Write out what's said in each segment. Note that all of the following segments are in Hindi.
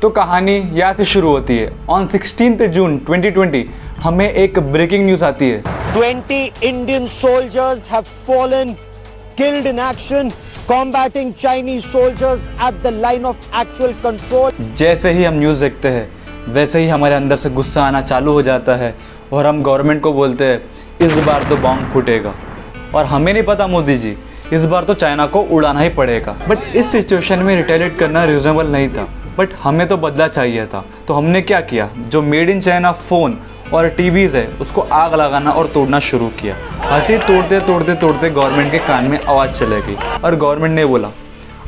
तो कहानी यहाँ से शुरू होती है। ऑन 16 जून 2020 हमें एक ब्रेकिंग न्यूज़ आती है। 20 Indian soldiers have fallen, killed in action, combating Chinese soldiers at the line of actual control। जैसे ही हम न्यूज़ देखते हैं वैसे ही हमारे अंदर से गुस्सा आना चालू हो जाता है और हम गवर्नमेंट को बोलते हैं इस बार तो बॉम्ब फूटेगा। और हमें नहीं पता मोदी जी, इस बार तो चाइना को उड़ाना ही पड़ेगा। बट इस सिचुएशन में रिटेलिएट करना रीजनेबल नहीं था, बट हमें तो बदला चाहिए था। तो हमने क्या किया, जो मेड इन चाइना फ़ोन और टीवीज़ है उसको आग लगाना और तोड़ना शुरू किया। ऐसे तोड़ते तोड़ते तोड़ते गवर्नमेंट के कान में आवाज़ चले गई और गवर्नमेंट ने बोला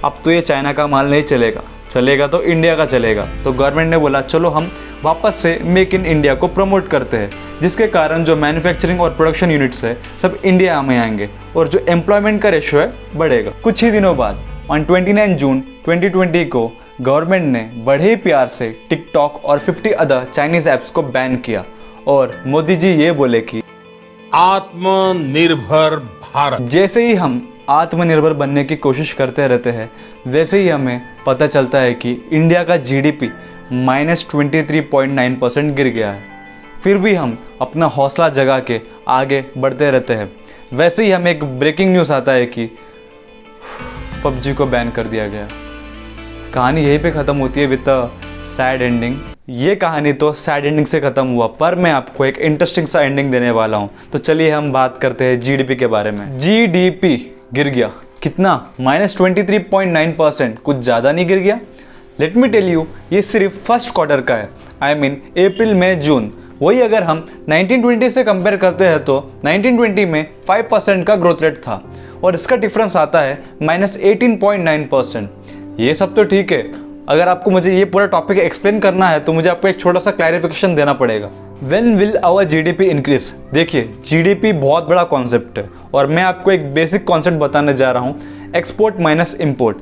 अब तो ये चाइना का माल नहीं चलेगा, चलेगा तो इंडिया का चलेगा। तो गवर्नमेंट ने बोला चलो हम वापस से मेक इन इंडिया को प्रमोट करते हैं, जिसके कारण जो मैन्युफैक्चरिंग और प्रोडक्शन यूनिट्स है सब इंडिया में आएंगे और जो एम्प्लॉयमेंट का रेशो है बढ़ेगा। कुछ ही दिनों बाद ऑन 29 जून 2020 को गवर्नमेंट ने बड़े ही प्यार से टिकटॉक और 50 अदर चाइनीज़ ऐप्स को बैन किया और मोदी जी ये बोले कि आत्मनिर्भर भारत। जैसे ही हम आत्मनिर्भर बनने की कोशिश करते रहते हैं वैसे ही हमें पता चलता है कि इंडिया का जीडीपी -23.9% गिर गया है। फिर भी हम अपना हौसला जगा के आगे बढ़ते रहते हैं। वैसे ही हमें एक ब्रेकिंग न्यूज़ आता है कि पबजी को बैन कर दिया गया। कहानी यहीं पे ख़त्म होती है विद अ सैड एंडिंग। ये कहानी तो सैड एंडिंग से ख़त्म हुआ, पर मैं आपको एक इंटरेस्टिंग सा एंडिंग देने वाला हूँ। तो चलिए हम बात करते हैं जीडीपी के बारे में। जीडीपी गिर गया कितना, -23.9%। कुछ ज़्यादा नहीं गिर गया। लेट मी टेल यू, ये सिर्फ फर्स्ट क्वार्टर का है, आई मीन अप्रैल मई जून। वही अगर हम 1920 से कंपेयर करते हैं तो 1920 में 5% का ग्रोथ रेट था और इसका डिफरेंस आता है -18.9%। ये सब तो ठीक है। अगर आपको मुझे ये पूरा टॉपिक एक्सप्लेन करना है तो मुझे आपको एक छोटा सा क्लैरिफिकेशन देना पड़ेगा। When will our GDP increase? देखिए, जीडीपी बहुत बड़ा कॉन्सेप्ट है और मैं आपको एक बेसिक कॉन्सेप्ट बताने जा रहा हूँ, export minus import.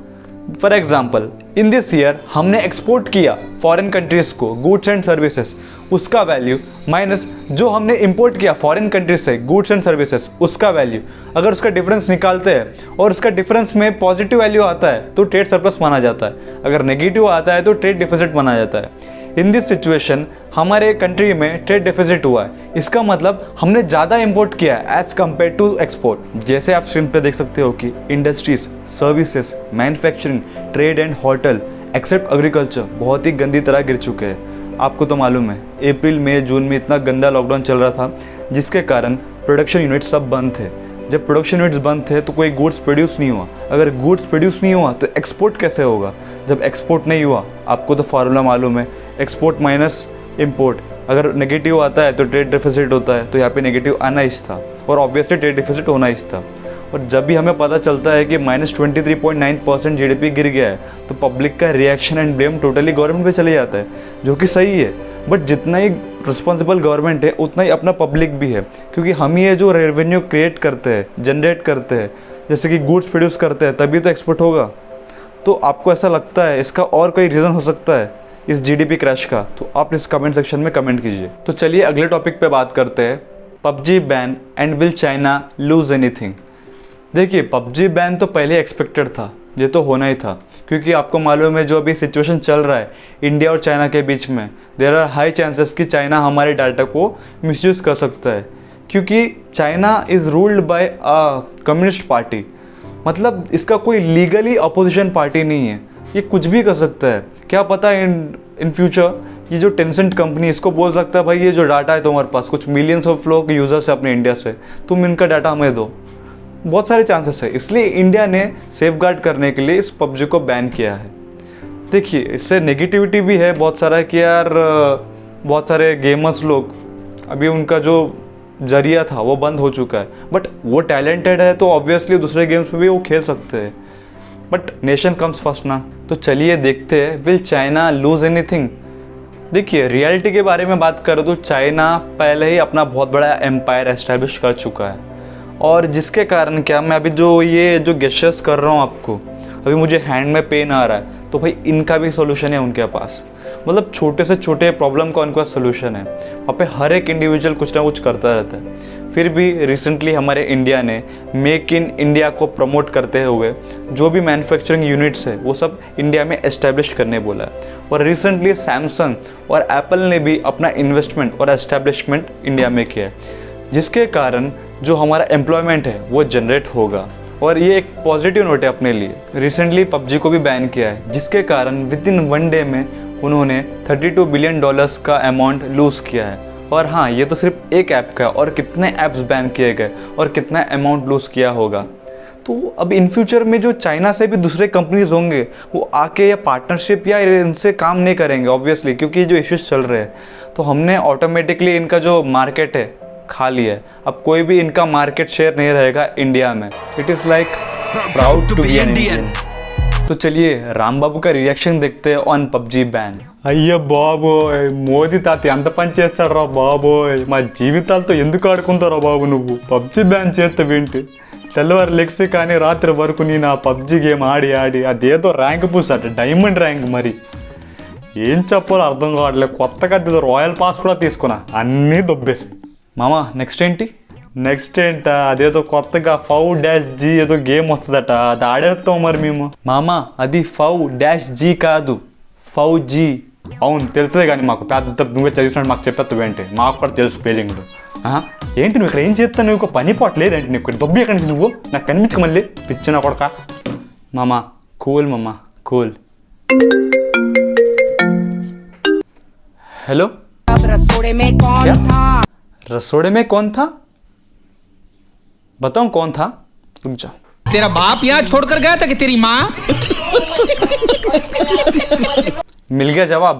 For example, in this year हमने एक्सपोर्ट किया फॉरेन कंट्रीज़ को गुड्स एंड सर्विसेज, उसका वैल्यू माइनस जो हमने इंपोर्ट किया फॉरेन कंट्रीज से गुड्स एंड सर्विसेज, उसका वैल्यू। अगर उसका डिफरेंस निकालते हैं और उसका डिफरेंस में पॉजिटिव वैल्यू आता है तो ट्रेड सरप्लस माना जाता है, अगर नेगेटिव आता है तो ट्रेड डिफिसिट माना जाता है। इन दिस सिचुएशन हमारे कंट्री में ट्रेड डिफिसिट हुआ है। इसका मतलब हमने ज़्यादा इंपोर्ट किया है एज़ कम्पेयर टू एक्सपोर्ट। जैसे आप स्क्रीन पे देख सकते हो कि industries, services, manufacturing, trade and hotel except agriculture बहुत ही गंदी तरह गिर चुके हैं। आपको तो मालूम है अप्रैल मई जून में इतना गंदा लॉकडाउन चल रहा था जिसके कारण प्रोडक्शन यूनिट्स सब बंद थे। जब प्रोडक्शन यूनिट्स बंद थे तो कोई गुड्स प्रोड्यूस नहीं हुआ। अगर गुड्स प्रोड्यूस नहीं हुआ तो एक्सपोर्ट कैसे होगा? जब एक्सपोर्ट नहीं हुआ, आपको तो फार्मूला मालूम है, एक्सपोर्ट माइनस इम्पोर्ट। अगर नेगेटिव आता है तो ट्रेड डिफिसिट होता है, तो यहाँ पे नेगेटिव आना ही था और ऑब्वियसली ट्रेड डिफिसिट होना ही था। और जब भी हमें पता चलता है कि -23.9% जीडीपी गिर गया है तो पब्लिक का reaction and blame totally government पे चले जाता है, जो कि सही है। बट जितना ही रिस्पॉन्सिबल गवर्नमेंट है उतना ही अपना पब्लिक भी है, क्योंकि हम ये जो रेवेन्यू क्रिएट करते हैं, जनरेट करते हैं, जैसे कि गुड्स प्रोड्यूस करते हैं, तभी तो एक्सपोर्ट होगा। तो आपको ऐसा लगता है इसका और कोई रीज़न हो सकता है इस जीडीपी क्रैश का? तो आप इस कमेंट सेक्शन में कमेंट कीजिए। तो चलिए अगले टॉपिक पे बात करते हैं, PUBG ban and will China loose anything. देखिए, पबजी बैन तो पहले एक्सपेक्टेड था, ये तो होना ही था, क्योंकि आपको मालूम है जो अभी सिचुएशन चल रहा है इंडिया और चाइना के बीच में, देयर आर हाई चांसेस कि चाइना हमारे डाटा को मिसयूज़ कर सकता है, क्योंकि China is ruled by a communist party. मतलब इसका कोई लीगली अपोजिशन पार्टी नहीं है, ये कुछ भी कर सकता है। क्या पता इन फ्यूचर ये जो टेंसेंट कंपनी, इसको बोल सकता है भाई ये जो डाटा है तुम्हारे पास, कुछ मिलियंस ऑफ लोग यूज़र्स है अपने इंडिया से, तुम इनका डाटा हमें दो। बहुत सारे चांसेस है, इसलिए इंडिया ने सेफगार्ड करने के लिए इस पबजी को बैन किया है। देखिए, इससे नेगेटिविटी भी है बहुत सारा कि यार बहुत सारे गेमर्स लोग अभी उनका जो जरिया था वो बंद हो चुका है, बट वो टैलेंटेड है तो ऑब्वियसली दूसरे गेम्स में भी वो खेल सकते हैं। बट नेशन कम्स फर्स्ट ना। तो चलिए देखते हैं, विल चाइना लूज एनीथिंग? देखिए, रियलिटी के बारे में बात करें तो चाइना पहले ही अपना बहुत बड़ा एम्पायर एस्टैब्लिश कर चुका है, और जिसके कारण क्या, मैं अभी ये जो गेस्चर्स कर रहा हूँ आपको, अभी मुझे हैंड में पेन आ रहा है, तो भाई इनका भी सोल्यूशन है उनके पास। मतलब छोटे से छोटे प्रॉब्लम का उनके पास सोल्यूशन है। वहाँ पे हर एक इंडिविजुअल कुछ ना कुछ करता रहता है। फिर भी रिसेंटली हमारे इंडिया ने मेक इन इंडिया को प्रमोट करते हुए जो भी मैन्युफैक्चरिंग यूनिट्स है वो सब इंडिया में एस्टेब्लिश करने बोला है। और रिसेंटली सैमसंग और एप्पल ने भी अपना इन्वेस्टमेंट और एस्टेब्लिशमेंट इंडिया में किया है, जिसके कारण जो हमारा एम्प्लॉयमेंट है वो जनरेट होगा। और ये एक पॉजिटिव नोट है अपने लिए। रिसेंटली पबजी को भी बैन किया है, जिसके कारण विद इन 1 डे में उन्होंने $32 बिलियन का अमाउंट लूज़ किया है। और हाँ, ये तो सिर्फ एक ऐप का है, और कितने ऐप्स बैन किए गए और कितना अमाउंट लूज़ किया होगा। तो अब इन फ्यूचर में जो चाइना से भी दूसरे कंपनीज होंगे वो आके या पार्टनरशिप या इनसे काम नहीं करेंगे ऑब्वियसली, क्योंकि जो इश्यूज चल रहे हैं। तो हमने ऑटोमेटिकली इनका जो मार्केट है खा लिया है। अब कोई भी इनका मार्केट शेयर नहीं रहेगा इंडिया में। It is like proud to be an Indian. तो चलिए राम बाबू का रिएक्शन देखते हैं ऑन पबजी बैन। అయ్యో బాబోయ్, మోదీ తాత ఎంత పని చేస్తాడురా బాబోయ్, మా జీవితాలతో ఎందుకు ఆడుకుంటారా బాబు నువ్వు? పబ్జి బ్యాన్ చేస్తావేంటి? తెల్లవారు లెగ్సి కానీ రాత్రి వరకు నేను ఆ పబ్జి గేమ్ ఆడి ఆడి అదేదో ర్యాంక్ పూసాట, డైమండ్ ర్యాంక్. మరి ఏం చెప్పాలో అర్థం కావట్లేదు. కొత్తగా ఏదో రాయల్ పాస్ కూడా తీసుకున్నా, అన్నీ దొబ్బేసి. మామా నెక్స్ట్ ఏంటి? నెక్స్ట్ ఏంటా, అదేదో కొత్తగా FOW-G ఏదో గేమ్ వస్తుందట, అది ఆడేస్తాం మరి మేము. మామా అది FOW-G కాదు, FOWG. అవును తెలుసులే, కానీ మాకు పెద్ద నువ్వే చదివినట్టు మాకు చెప్పేస్తావు ఏంటి? మాకు కూడా తెలుసు స్పెల్లింగ్లు. ఏంటి నువ్వు ఇక్కడ ఏం చేస్తావు? నువ్వు ఒక పని పోవట్లేదేంటి? నువ్వు ఇక్కడ దొబ్బి ఎక్కడి నుంచి నువ్వు? నాకు కనిపించక మళ్ళీ పిచ్చిన కొడక. మామా కూల్, మామా కూల్. हेलो, रसोड़े में कौन था? रसोड़े में कौन था? बताऊं कौन था? रुक जाओ. तेरा बाप यहाँ छोड़कर गया था कि तेरी माँ? मिल गया जवाब.